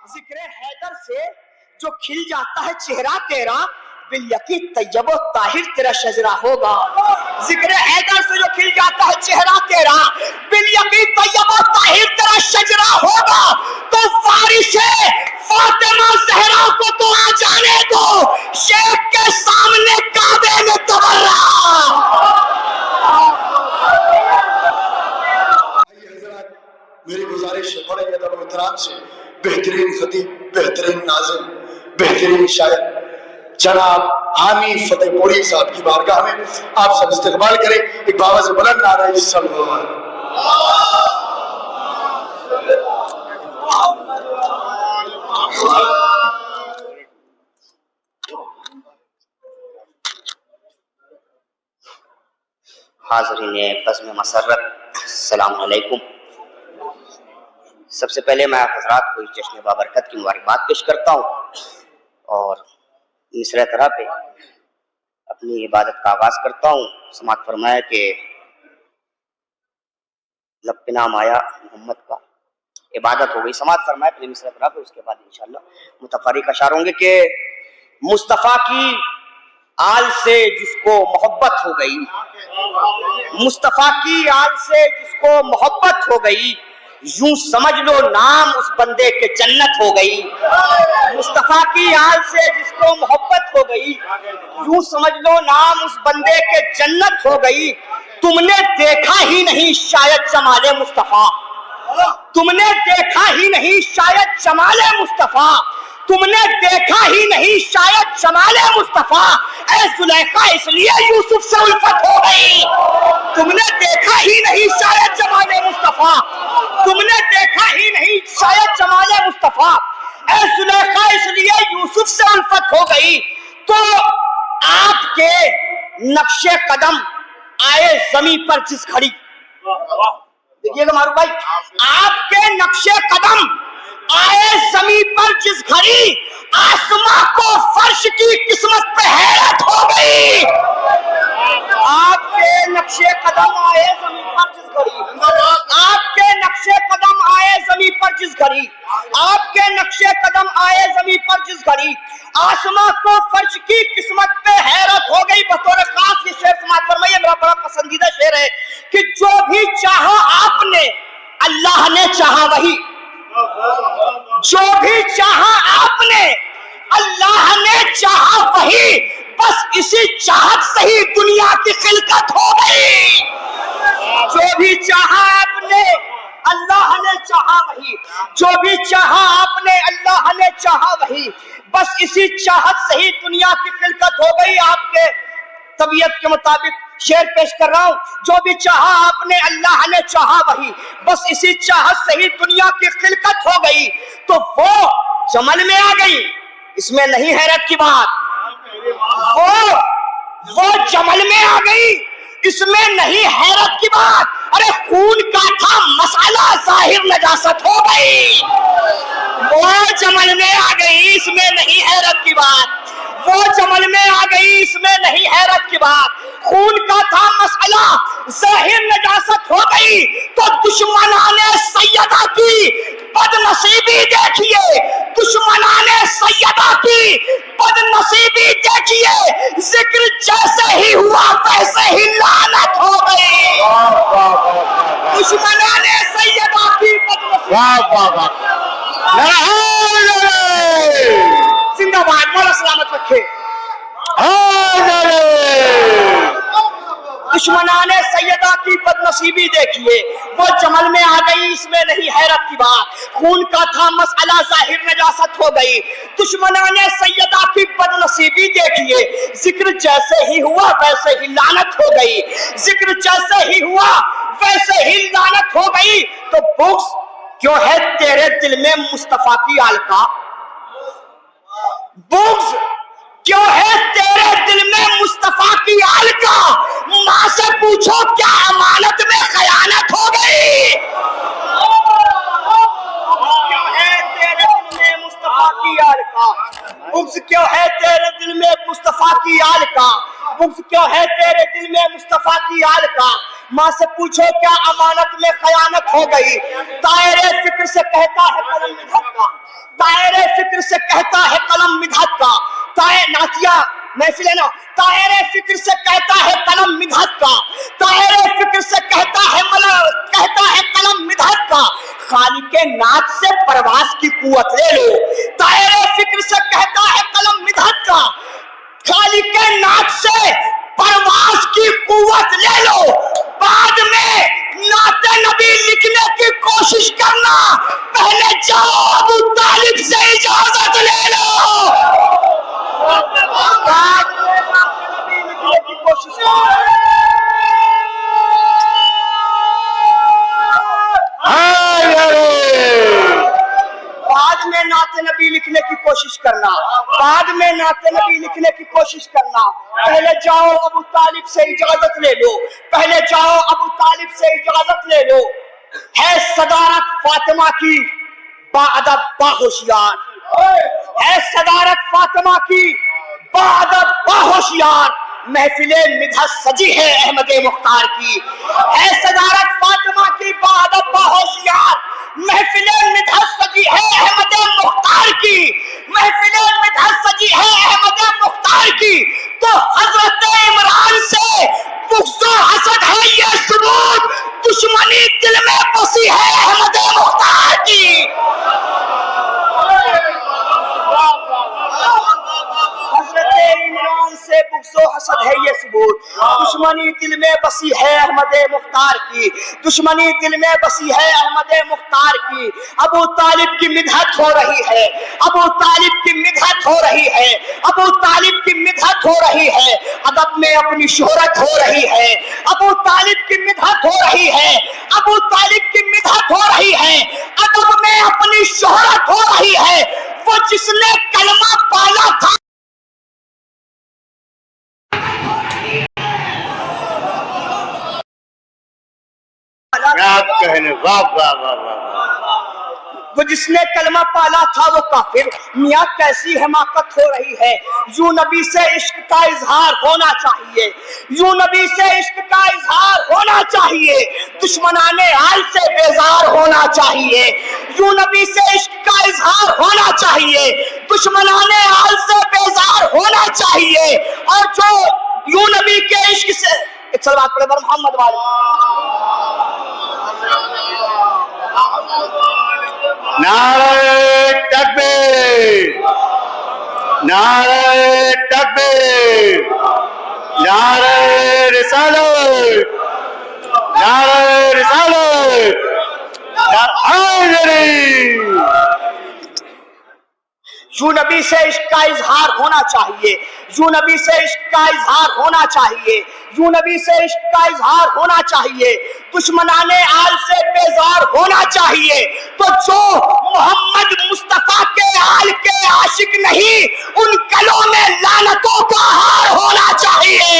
ذکر حیدر سے جو کھل جاتا ہے چہرہ تیرا بالیقین طیب و طاہر تیرا شجرہ ہوگا. ذکر حیدر سے جو کھل جاتا ہے چہرہ تیرا بالیقین طیب و طاہر تیرا شجرہ ہوگا. تو وارث فاطمہ زہرا کو تو آ جانے دو شیخ کے سامنے کعبے میں تبرہ. میری گزارش ہے بڑے ادب و احترام سے بہترین خطیب، بہترین ناظم، بہترین شاعر جناب حامی فتح پوری صاحب کی بارگاہ میں آپ سب استقبال کریں. ایک بابا سے بلند نعرہ صلی اللہ علیہ وسلم. حاضرین بزم مسرت السلام علیکم. سب سے پہلے میں آپ حضرات کو اس جشن بابرکت کی مبارکباد پیش کرتا ہوں اور مصرع طرح پہ اپنی عبادت کا آغاز کرتا ہوں. سماعت فرمایا کہ لب پہ نام آیا محمد کا عبادت ہو گئی. سماعت فرمایا پہلے مصرع طرح پہ، اس کے بعد انشاءاللہ متفرق اشعار ہوں گے کہ مصطفیٰ کی آل سے جس کو محبت ہو گئی، مصطفیٰ کی آل سے جس کو محبت ہو گئی، یوں سمجھ لو نام اس بندے کے جنت ہو گئی. مصطفیٰ کی آل سے جس کو محبت ہو گئی، یوں سمجھ لو نام اس بندے کے جنت ہو گئی. تم نے دیکھا ہی نہیں شاید جمال مصطفیٰ، تم نے دیکھا ہی نہیں شاید جمال مصطفیٰ، تم نے دیکھا ہی نہیں شاید جمال مصطفیٰ. اے زلیخا اس لیے یوسف سے الفت ہو گئی. تم نے دیکھا ہی نہیں شاید جمال مصطفیٰ، تم نے دیکھا ہی نہیں شاید جمال مصطفیٰ. اے زلیخا اس لیے یوسف سے الفت ہو گئی. تو آپ کے نقش قدم آئے زمین پر جس گھڑی، دیکھیے گا معروف بھائی، آپ کے نقش قدم آئے زمین پر جس گھڑی آسماں کو فرش کی قسمت پہ حیرت ہو گئی. آپ کے نقش قدم آئے زمین پر جس گھڑی، آپ کے نقش قدم آئے زمین پر جس گھڑی، آپ کے نقش قدم آئے زمین پر جس گھڑی آسماں کو فرش کی قسمت پہ حیرت ہو گئی. بطور خاص یہ شعر سماعت فرمائیے، میرا بڑا پسندیدہ شعر ہے کہ جو بھی چاہا آپ نے اللہ نے چاہا وہی، جو بھی چاہا آپ نے اللہ نے چاہا وہی، بس اسی چاہت سے ہی دنیا کی خلقت ہو گئی. جو بھی چاہا آپ نے اللہ نے چاہا وہی، جو بھی چاہا آپ نے اللہ نے چاہا وہی، بس اسی چاہت سے ہی دنیا کی خلقت ہو گئی. آپ کے طبیعت کے مطابق شعر پیش کر رہا ہوں. جو بھی چاہا آپ نے اللہ نے چاہا وہی، بس اسی چاہت سے ہی دنیا کی خلقت ہو گئی. تو وہ جمل میں آ گئی، اس میں نہیں حیرت کی بات. وہ جمل میں آ گئی، اس میں نہیں حیرت کی بات. ارے خون کا تھا مسئلہ ظاہر نجاست ہو گئی. وہ جمل میں آ گئی، اس میں نہیں حیرت کی بات. وہ جمل میں آ گئی، اس میں نہیں حیرت کی بات. خون کا تھا مسئلہ ظاہر نجاست ہو گئی. تو دشمنان سیدہ کی بد نصیبی دیکھیے، دشمنان سیدہ کی بد نصیبی دیکھیے، ذکر جیسے ہی ہوا ویسے ہی لعنت ہو گئی. دشمنان سیدہ کی بد نصیبی. زندہ باد، مولا سلامت رکھے. دشمنان سیدہ کی بد نصیبی دیکھیے، وہ جمل میں آ گئی، اس میں نہیں حیرت کی بات. خون کا تھا مسئلہ ظاہر نجاست ہو گئی. دشمنان سیدہ کی بد نصیبی دیکھیے، ذکر جیسے ہی ہوا ویسے ہی لعنت ہو گئی. ذکر جیسے ہی ہوا ویسے ہی لعنت ہو گئی. تو بغض کیوں ہے تیرے دل میں مصطفیٰ کی آل کا؟ بغض کیوں ہے تیرے دل میں مصطفیٰ کی آل کا؟ ماں سے پوچھو کیا امانت میں خیانت ہو گئی؟ کیوں ہے تیرے دل میں مصطفیٰ کی آل کا؟ بغض کیوں ہے تیرے دل میں مصطفیٰ کی آل کا؟ بغض کیوں ہے تیرے دل میں مصطفیٰ کی آل کا؟ माँ से पूछो क्या अमानत में खयानत हो गई। दायरे फिक्र से कहता है कलम मिधात का, दायरे फिक्र से कहता है कलम मिधात का। नाचिया महफिल है ना, दायरे फिक्र से कहता है कलम मिधात का, दायरे फिक्र से कहता है कलम मिधात का। खालिके नाच से परवास की कुव्वत ले लो, दायरे फिक्र से कहता है कलम मिधात का, खालिके नाच से परवास की कुव्वत ले लो। बाद में नाते नबी लिखने की कोशिश करना, पहले जाओ अबू तालिब से इजाजत ले लो। बाद में नाते नबी लिखने की कोशिश करना। बाद में नाते नबी लिखने की कोशिश करना, बाद में नाते नबी लिखने की कोशिश करना। पहले जाओ अबू तालिब से इजाजत ले लो, पहले जाओ अबू तालिब से इजाजत ले लो। है सदारत फातिमा की बाअदब बाहोशियार, है सदारत फातिमा की बाअदब बाहोशियार। महफिले मिधा सजी है अहमद मुख्तार की, है सदारत फातिमा की बाअदब बाहोशियार। महफिले मिधा सजी है अहमद मुख्तार की, महफिले मिधा सजी है अहमद मुख्तार की। तो हजरत इमरान से बुग़्ज़ व हसद है ये सबूत, दुश्मनी दिल में बसी है अहमद मुख्तार की। हजरत इमरान से बुग़्ज़ व हसद है ये सबूत, दुश्मनी दिल में बसी है अहमद मुख्तार की, दुश्मनी दिल में बसी है अहमद मुख्तार की। अबू तालिब की मिदहत हो रही है, अबू तालिब की मिदहत हो रही है, अबू तालिब की मिदहत हो रही है। अदब में अपनी शोहरत हो रही है, अबू तालिब की मिदहत हो रही है, अबू तालिब की मिदहत हो रही है। अदब में अपनी शोहरत हो रही है। वो जिसने कलमा पाला था, वाह वाह वाह वाह। वो जिसने कलमा पाला था वो काफिर। मियाँ कैसी हमाकत हो रही है, यूं नबी से इश्क का इजहार होना चाहिए, यूं नबी से इश्क का इजहार होना चाहिए। दुश्मनाने आल से बेजार होना चाहिए, यूं नबी से इश्क का इजहार होना चाहिए। दुश्मनाने आल से बेजार होना चाहिए। और जो यूं नबी के इश्क से, एक सलवात पढ़े बर मोहम्मद वाले। नारे तकबीर, नारे तकबीर, नारे रिसालत, नारे रिसालत, यूं नबी से इश्क का इजहार होना चाहिए, यूं नबी से इश्क का इजहार होना चाहिए, यूं नबी से इश्क का इजहार होना चाहिए। दुश्मनाने आल से बेजार होना चाहिए। तो जो मोहम्मद मुस्तफा के आल के आशिक नहीं, उन गलों में लानतों का हार होना चाहिए।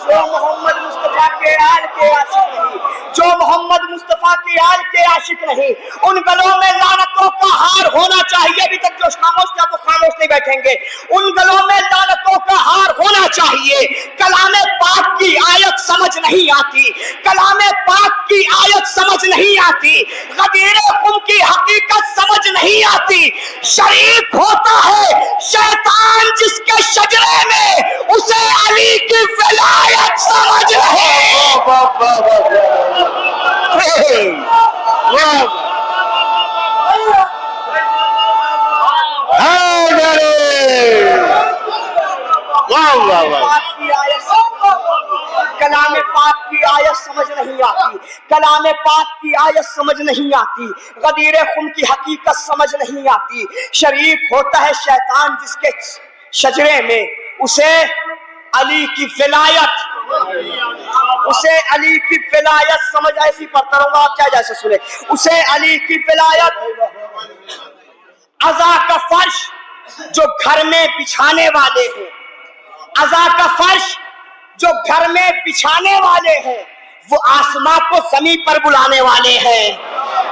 जो मोहम्मद मुस्तफा के आल के आशिक नहीं, जो मोहम्मद मुस्तफा के आल के आशिक नहीं, उन गलों में लानतों का हार होना चाहिए। अभी तक जो खामोश थे वो खामोश नहीं बैठेंगे। उन गलों में लानतों का हार होना चाहिए। कलामे पाक की आयत समझ नहीं आती, कलामे पाक की आयत समझ नहीं आती, गदीर क़ुम की हकीकत समझ नहीं आती। शरीक होता है शैतान जिसके शजरे में, उसे अली की विलायत समझ रहे। कलामे पाक की आयत समझ नहीं आती, कलामे पाक की आयत समझ नहीं आती, गदीर क़ुम की हकीकत समझ नहीं आती। शरीक होता है शैतान जिसके शजरे में, उसे अली की विलायत, उसे अली की विलायत समझ। ऐसी पढ़ता रहूंगा, आप क्या जैसे सुने। उसे अली की विलायत। अज़ा का फर्श जो घर में बिछाने वाले हैं, अज़ा का फर्श जो घर में बिछाने वाले हैं, वो आसमां को ज़मीन पर बुलाने वाले हैं।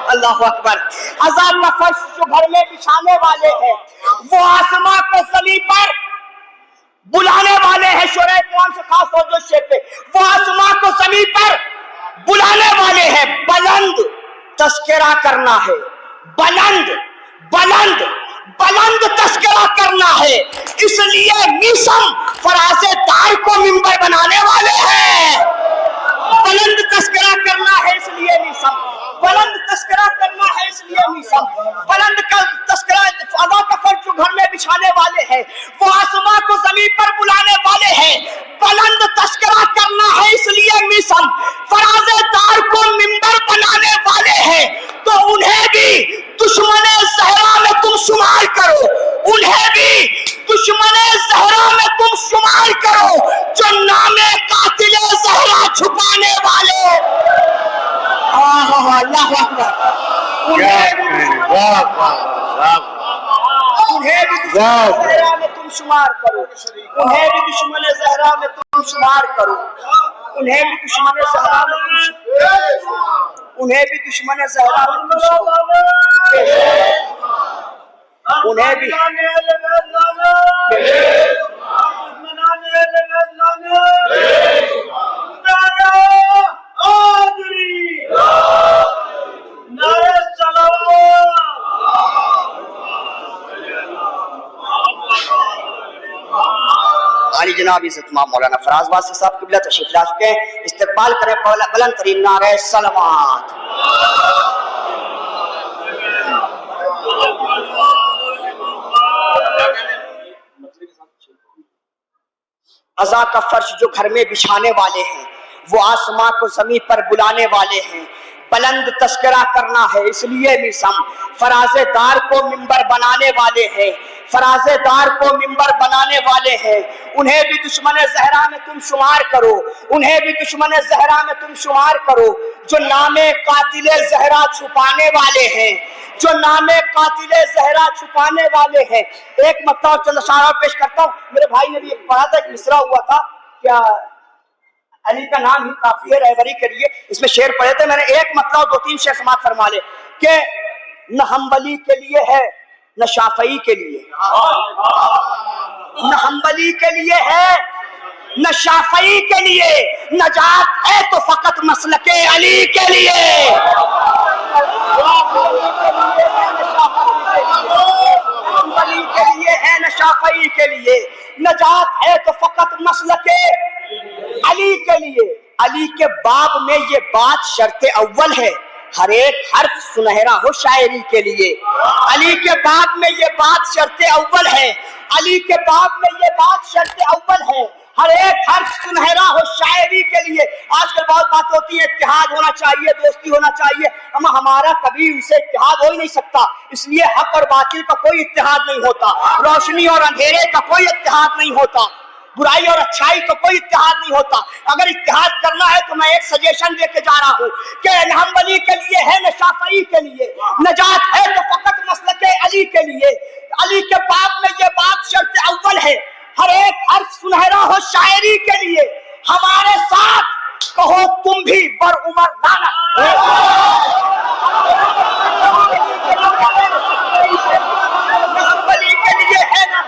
अल्लाह अकबर। अज़ा का फर्श जो घर में बिछाने वाले हैं, वो आसमां को ज़मीन पर बुलाने वाले हैं। शोरे कलाम से खास तौर से पे वो आसमां को जमीन पर बुलाने वाले हैं। बुलंद तस्करा करना है, बुलंद बुलंद बुलंद तस्करा करना है, इसलिए मीसम फराजे दार को मिंबर बनाने वाले हैं। बुलंद तस्करा करना है इसलिए मीसम, बुलंद तस्करा करना है इसलिए मीसम, बुलंद का तस्करा अदा का फर्ज जो घर में बिछाने वाले हैं, वो आसमां को जमीन पर बुलाने वाले हैं। बुलंद तस्करा करना है इसलिए मीसम फराजे दार को मिंबर बनाने वाले हैं। तो उन्हें भी दुश्मने ज़हरा में तुम शुमार करो, उन्हें भी दुश्मने ज़हरा में तुम शुमार करो, जो नामे कातिले ज़हरा छुपाने वाले। अल्लाह अकबर। उन्हें भी दुश्मने ज़हरा में तुम शुमार करो, उन्हें भी दुश्मने ज़हरा में तुम शुमार करो, उन्हें भी दुश्मने ज़हरा में तुम, उन्हें भी दुश्मने ज़हरा में तुम, उन्हें भी आली जनाब इज़्ज़त मौलाना फराज वासी साहब क़िबला तशरीफ़ ला चुके हैं। इस्तकबाल करें बुलंद तरीन नारे सलावत। अज़ा का फर्श जो घर में बिछाने वाले हैं, वो आसमां को ज़मीन पर बुलाने वाले हैं। बुलंद तस्करा करना है इसलिए मीसम फराजेदार को मिंबर बनाने वाले हैं, फराजेदार को मिंबर बनाने वाले हैं। उन्हें भी दुश्मने ज़हरा में तुम शुमार करो, उन्हें भी दुश्मने ज़हरा में तुम शुमार करो, जो नामे कातिले ज़हरा छुपाने वाले हैं, जो नामे कातिले ज़हरा छुपाने वाले हैं। एक मतलब चंद अशारा पेश करता हूँ। मेरे भाई ने भी एक पढ़ा था, एक मिसरा हुआ था, क्या अली का नाम ही काफी है रहबरी के लिए, इसमें शेर पढ़े थे मैंने। एक मतलब दो तीन शेर समाप्त फरमा ले कि न हम्बली के लिए है न शाफई के लिए, न हम्बली के लिए है न शाफई के लिए, नजात है तो फकत मसलके अली के लिए। हम्बली के लिए है न शाफई के लिए, नजात है तो फकत मसलके अली के लिए। अली के बाब में ये बात शर्त अव्वल है, हर एक हर्फ सुनहरा हो शायरी के लिए। अली के बाब में ये बात शर्त अव्वल है, अली के बाब में ये बात शर्त अव्वल है, हर एक हर्फ सुनहरा हो शायरी के लिए। आजकल बहुत बात होती है इत्तेहाद होना चाहिए, दोस्ती होना चाहिए, अमा हमारा कभी उनसे इत्तेहाद हो ही नहीं सकता। इसलिए हक और बातिल का कोई इत्तेहाद नहीं होता, रोशनी और अंधेरे का कोई इत्तेहाद नहीं होता, बुराई और अच्छाई का कोई इत्तेहाद नहीं होता। अगर इत्तेहाद करना है तो मैं एक सजेशन देके जा रहा हूँ कि न हम्बली के लिए है न शाफई के लिए, नजात है तो फकत मसलके अली के लिए। अली के बाब में ये बात शर्त अव्वल है, हर एक हर्फ सुनहरा हो शायरी के लिए। हमारे साथ कहो तुम भी बर उमर नाना। हम्बली के लिए है ना,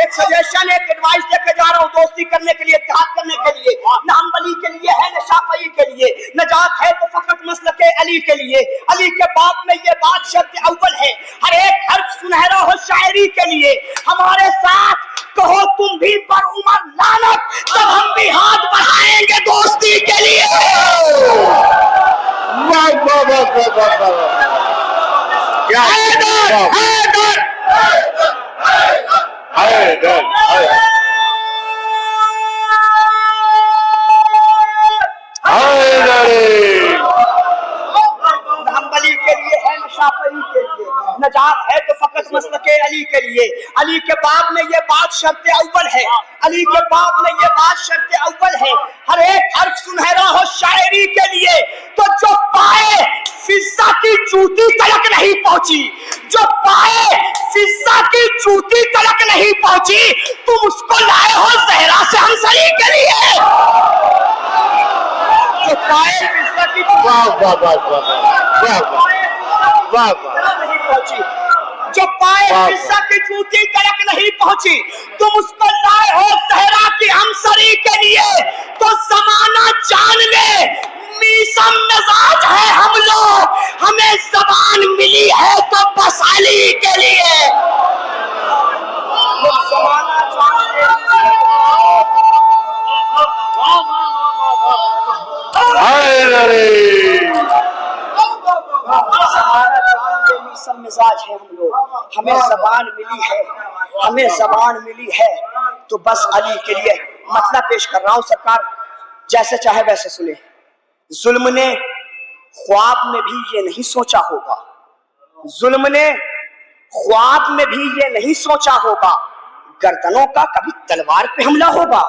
एक सजेशन एक एडवाइस देके जा रहा हूँ दोस्ती करने के लिए, इत्तेहाद करने के लिए। न हम्बली के लिए है न शाफई के लिए, नजात है तो फकत मसलके अली के लिए। अली के बाब में ये बात शर्त अव्वल है, हर एक हर्फ सुनहरा हो शायरी के लिए। हमारे साथ कहो तुम भी पर उमर लानत, तब हम भी हाथ बढ़ाएंगे दोस्ती के लिए। हम्बली के लिए है न शाफई के लिए, नजात है तो फकत मसलके अली के लिए। अली के बाब में ये बात शर्त अव्वल है, अली के बाब में ये बात शर्त अव्वल है, हर एक हर्फ सुनहरा हो शायरी के लिए। तो जो पाए फिजा की जूती तलक नहीं पहुंची, जो पाए फिजा की जूती तलक नहीं पहुंची, तुम उसको लाए हो ज़हरा से हमसरी के लिए। जो पाए फिजा की वाह वाह वाह वाह वाह वाह नहीं पहुंची, जो पाए हिस्सा की जूती तलक नहीं पहुंची, तुम उस पर लाए हो सहरा की हमसरी के लिए, तो जमाना जान ले मीसम मिजाज है हम लोग, हमें जबान मिली है तो बस अली के लिए। जमाना जान ले सब मिजाज है हम लोग, हमें जबान मिली है, हमें जबान मिली है तो बस अली के लिए। मतलब पेश कर रहा हूं सरकार, जैसे चाहे वैसे सुने। जुल्म ने ख्वाब में भी ये नहीं सोचा होगा, जुल्म ने ख्वाब में भी ये नहीं सोचा होगा, गर्दनों का कभी तलवार पे हमला होगा।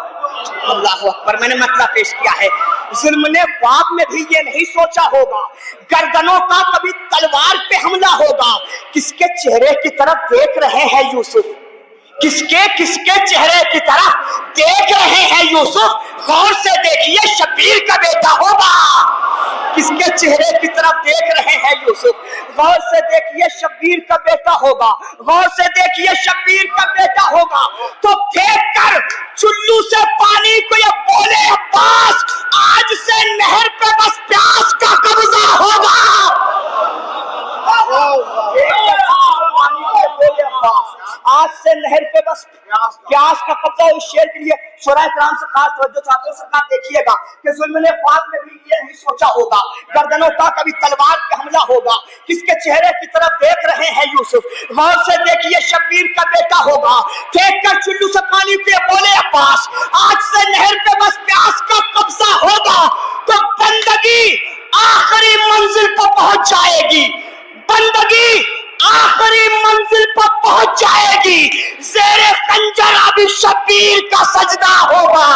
अल्लाह अकबर, मैंने मतलब पेश किया है। जुल्म ने ख्वाब में भी ये नहीं सोचा होगा, गर्दनों का कभी तलवार पे हमला होगा। किसके चेहरे की तरफ देख रहे हैं यूसुफ, किसके किसके चेहरे की तरफ देख रहे हैं यूसुफ, गौर से देखिए शब्बीर का बेटा होगा। किसके चेहरे की तरफ देख रहे हैं यूसुफ, गौर से देखिए शब्बीर का बेटा होगा, गौर से देखिए शब्बीर का बेटा होगा। तो फेंक कर चुल्लू से पानी को ये बोले अब्बास, आज से नहर पे बस प्यास का कब्जा होगा। आज से नहर पे बस प्यास का कब्जा। इस शेर के लिए शुरा इकराम से खास तवज्जो चाहते हैं सरकार, देखिएगा कि जुल्म ने ख्वाब में भी ये नहीं सोचा होगा, गर्दनों का कभी तलवार पे हमला होगा। किसके चेहरे की तरफ देख रहे हैं यूसुफ, गौर से देखिए शब्बीर का बेटा होगा। फेंक कर चुल्लू से पानी पे बोले अब्बास, आज से नहर पे बस प्यास का कब्जा होगा। तो बंदगी आखिरी मंजिल पर पहुंच जाएगी, बंदगी आखिरी मंजिल पर पहुंच जाएगी, ज़ेरे खंजर अभी शब्बीर का सजदा होगा।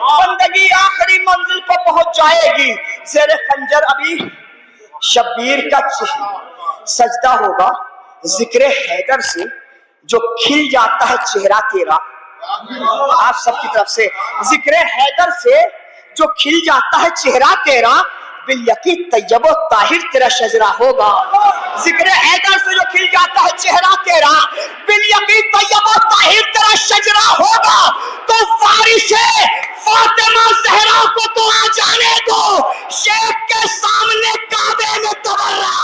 बंदगी आखिरी मंजिल पर पहुंच जाएगी, ज़ेरे खंजर अभी शब्बीर का सजदा होगा। जिक्र हैदर से जो खिल जाता है चेहरा तेरा, आप सबकी तरफ से जिक्र हैदर से जो खिल जाता है चेहरा तेरा, बिल्यकी तैयब व ताहिर तेरा शजरा होगा। जिक्र हैदर से जो खिल जाता है चेहरा तेरा, बिल्यकी तैयब व ताहिर तेरा शजरा होगा। तो वारिसे फातिमा ज़हरा को तो आ जाने दो, शेख के सामने काबे में तबर्रा